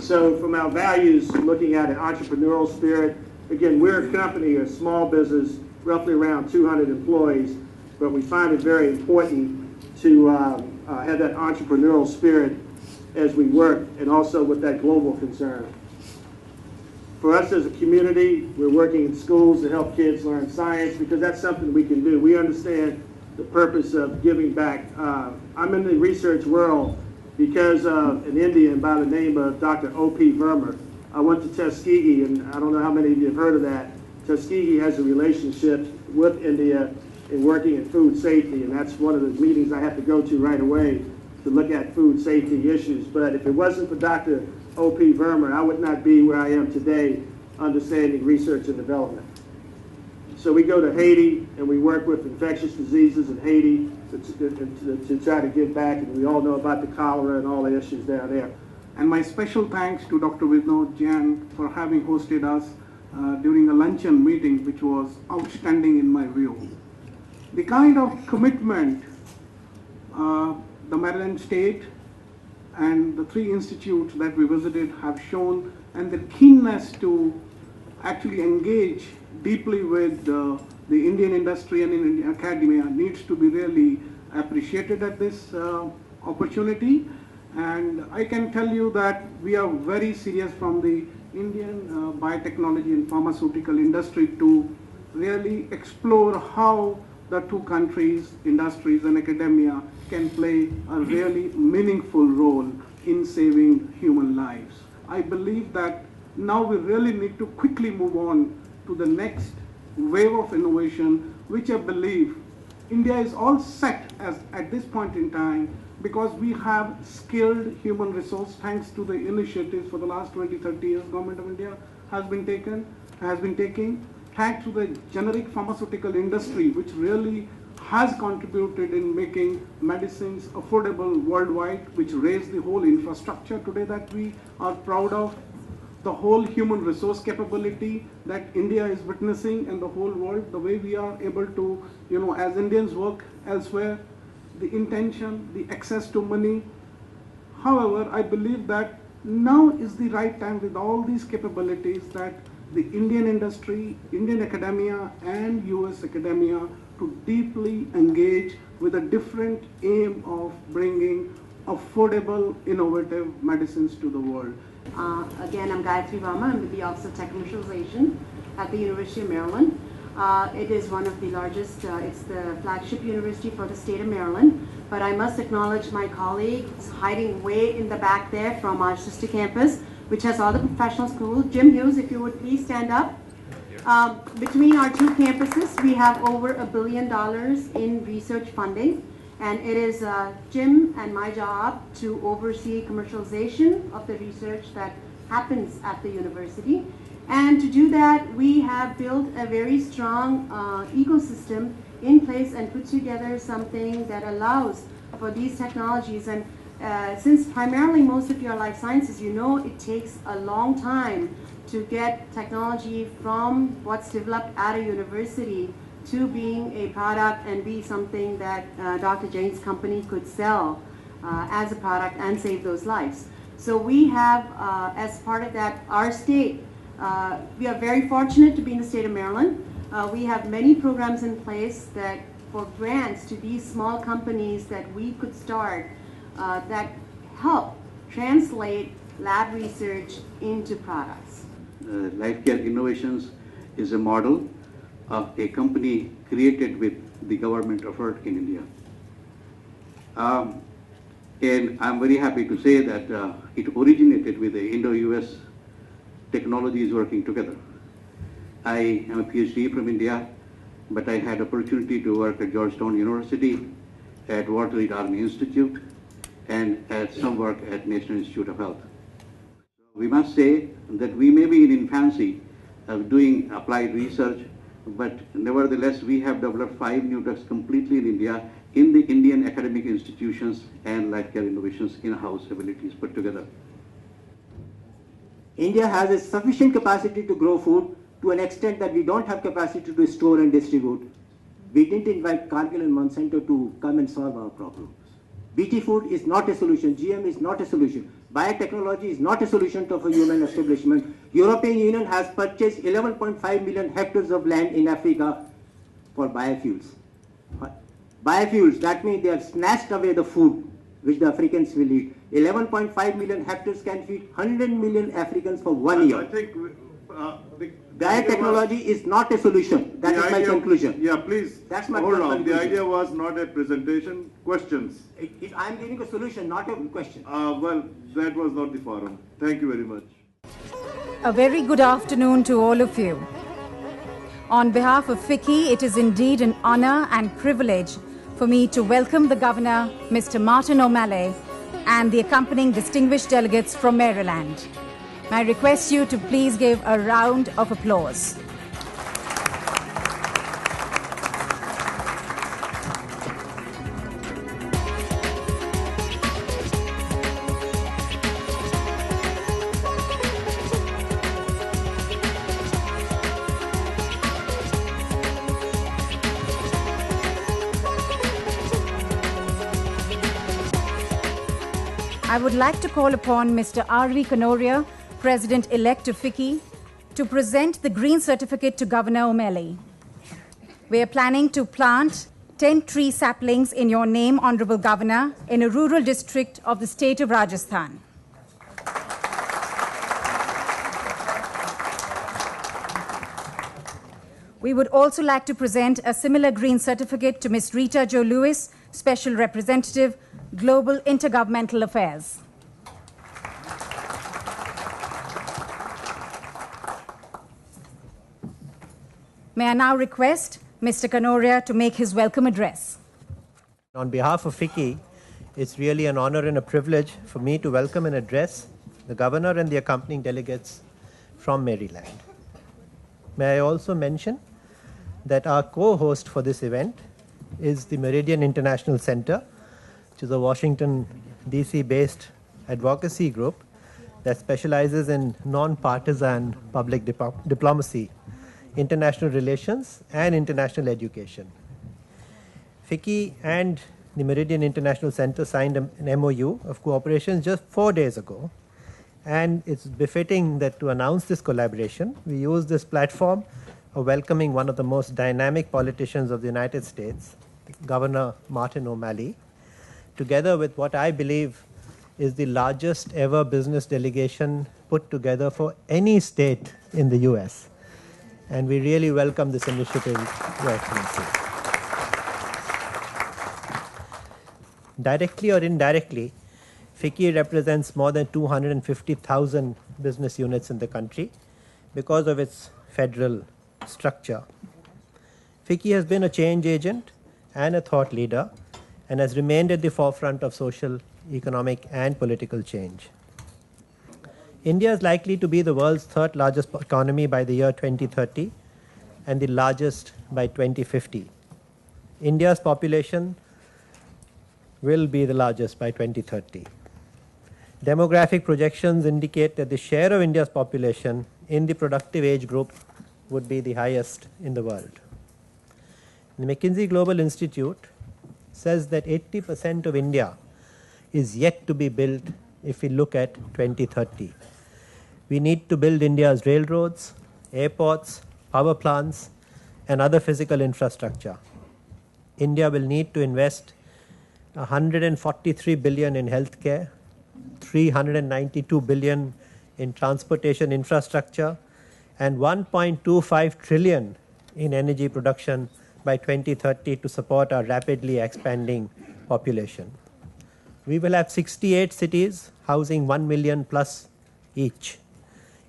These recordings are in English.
So from our values, looking at an entrepreneurial spirit, again, we're a company, a small business, roughly around 200 employees, but we find it very important to have that entrepreneurial spirit as we work, and also with that global concern. For us as a community, we're working in schools to help kids learn science, because that's something we can do. We understand the purpose of giving back. I'm in the research world because of an Indian by the name of Dr. O.P. Verma. I went to Tuskegee, and I don't know how many of you have heard of that. Tuskegee has a relationship with India in working in food safety, and that's one of the meetings I have to go to right away to look at food safety issues. But if it wasn't for Dr. O.P. Verma, I would not be where I am today, understanding research and development. So we go to Haiti, and we work with infectious diseases in Haiti to try to give back, and we all know about the cholera and all the issues down there. And my special thanks to Dr. Vinod Jain for having hosted us during a luncheon meeting, which was outstanding in my view. The kind of commitment the Maryland State and the 3 institutes that we visited have shown, and the keenness to actually engage deeply with the Indian industry and Indian academia needs to be really appreciated at this opportunity. And I can tell you that we are very serious from the Indian biotechnology and pharmaceutical industry to really explore how the 2 countries, industries and academia, can play a really meaningful role in saving human lives. I believe that now we really need to quickly move on to the next wave of innovation, which I believe India is all set as at this point in time, because we have skilled human resource thanks to the initiatives for the last 20-30 years Government of India has been taking, thanks to the generic pharmaceutical industry, which really has contributed in making medicines affordable worldwide, which raised the whole infrastructure today that we are proud of, the whole human resource capability that India is witnessing and the whole world, the way we are able to, as Indians work elsewhere, the intention, the access to money. However, I believe that now is the right time with all these capabilities that the Indian industry, Indian academia and US academia to deeply engage with a different aim of bringing affordable, innovative medicines to the world. Again, I'm Gayatri Varma. I'm the Office of Tech Commercialization at the University of Maryland. It is one of the largest, it's the flagship university for the state of Maryland. But I must acknowledge my colleagues hiding way in the back there from our sister campus, which has all the professional schools. Jim Hughes, if you would please stand up. Between our 2 campuses, we have over $1 billion in research funding. And it is Jim and my job to oversee commercialization of the research that happens at the university. And to do that, we have built a very strong ecosystem in place and put together something that allows for these technologies. And since primarily most of your life sciences, it takes a long time to get technology from what's developed at a university to being a product and be something that Dr. Jain's company could sell as a product and save those lives. So we have, as part of that, our state, we are very fortunate to be in the state of Maryland. We have many programs in place that for grants to these small companies that we could start that help translate lab research into products. Lifecare Innovations is a model of a company created with the government effort in India. And I'm very happy to say that it originated with the Indo-US technologies working together. I am a PhD from India, but I had opportunity to work at Georgetown University, at Walter Reed Army Institute, and at some work at National Institute of Health. We must say that we may be in infancy of doing applied research, but nevertheless we have developed 5 new drugs completely in India, in the Indian academic institutions and Lifecare Innovations in-house abilities put together. India has a sufficient capacity to grow food to an extent that we don't have capacity to store and distribute. We didn't invite Cargill and Monsanto to come and solve our problems. BT food is not a solution, GM is not a solution, Biotechnology is not a solution to a human establishment. European Union has purchased 11.5 million hectares of land in Africa for biofuels. Biofuels, that means they have snatched away the food which the Africans will eat. 11.5 million hectares can feed 100 million Africans for 1 year. I think Biotechnology is not a solution. That is my conclusion. Yeah, please. That's my hold on. conclusion. The idea was not a presentation. Questions. I am giving a solution, not a question. Well, that was not the forum. Thank you very much. A very good afternoon to all of you. On behalf of FICCI, it is indeed an honor and privilege for me to welcome the Governor, Mr. Martin O'Malley, and the accompanying distinguished delegates from Maryland. May I request you to please give a round of applause. I would like to call upon Mr. R.V. Kanoria, President-elect of FICCI, to present the Green Certificate to Governor O'Malley. We are planning to plant 10 tree saplings in your name, Honorable Governor, in a rural district of the state of Rajasthan. We would also like to present a similar green certificate to Ms. Rita Jo Lewis, Special Representative, Global Intergovernmental Affairs. May I now request Mr. Kanoria to make his welcome address. On behalf of FICCI, it's really an honor and a privilege for me to welcome and address the Governor and the accompanying delegates from Maryland. May I also mention that our co-host for this event is the Meridian International Center, which is a Washington, D.C. based advocacy group that specializes in non-partisan public diplomacy, international relations, and international education. FICCI and the Meridian International Center signed an MOU of cooperation just 4 days ago, and it's befitting that to announce this collaboration, we use this platform of welcoming one of the most dynamic politicians of the United States, Governor Martin O'Malley, together with what I believe is the largest ever business delegation put together for any state in the US. And we really welcome this initiative, Your Excellency. Directly or indirectly, FICCI represents more than 250,000 business units in the country because of its federal structure. FICCI has been a change agent and a thought leader and has remained at the forefront of social, economic, and political change. India is likely to be the world's third largest economy by the year 2030 and the largest by 2050. India's population will be the largest by 2030. Demographic projections indicate that the share of India's population in the productive age group would be the highest in the world. The McKinsey Global Institute says that 80% of India is yet to be built if we look at 2030. We need to build India's railroads, airports, power plants, and other physical infrastructure. India will need to invest 143 billion in healthcare, 392 billion in transportation infrastructure, and 1.25 trillion in energy production by 2030 to support our rapidly expanding population. We will have 68 cities housing 1 million plus each.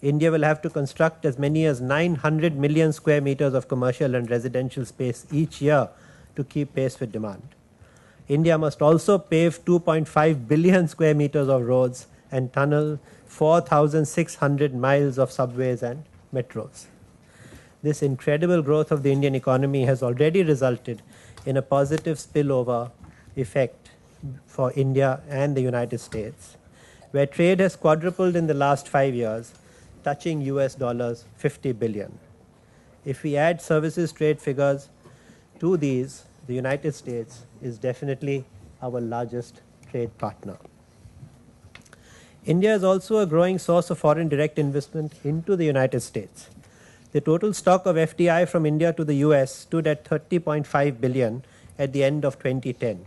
India will have to construct as many as 900 million square meters of commercial and residential space each year to keep pace with demand. India must also pave 2.5 billion square meters of roads and tunnel 4,600 miles of subways and metros. This incredible growth of the Indian economy has already resulted in a positive spillover effect for India and the United States, where trade has quadrupled in the last 5 years, touching US dollars 50 billion. If we add services trade figures to these, the United States is definitely our largest trade partner. India is also a growing source of foreign direct investment into the United States. The total stock of FDI from India to the US stood at 30.5 billion at the end of 2010.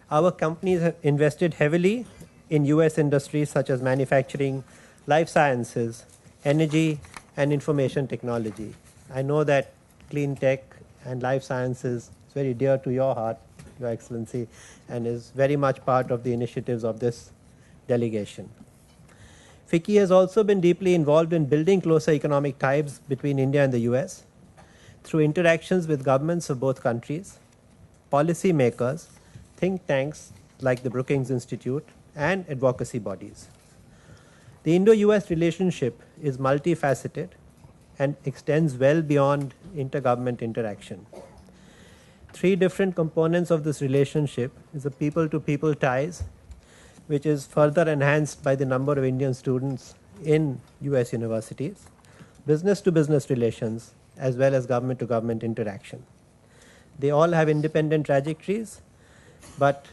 Our companies have invested heavily in US industries such as manufacturing, life sciences, energy, and information technology. I know that clean tech and life sciences is very dear to your heart, Your Excellency, and is very much part of the initiatives of this delegation. FICCI has also been deeply involved in building closer economic ties between India and the US through interactions with governments of both countries, policy makers, think tanks like the Brookings Institute, and advocacy bodies. The Indo-US relationship is multifaceted and extends well beyond intergovernment interaction. Three different components of this relationship is the people-to-people ties, which is further enhanced by the number of Indian students in US universities, business-to-business relations, as well as government-to-government interaction. They all have independent trajectories, but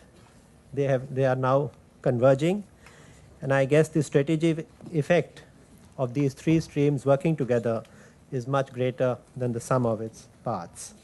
they are now converging, and I guess the strategic effect of these three streams working together is much greater than the sum of its parts.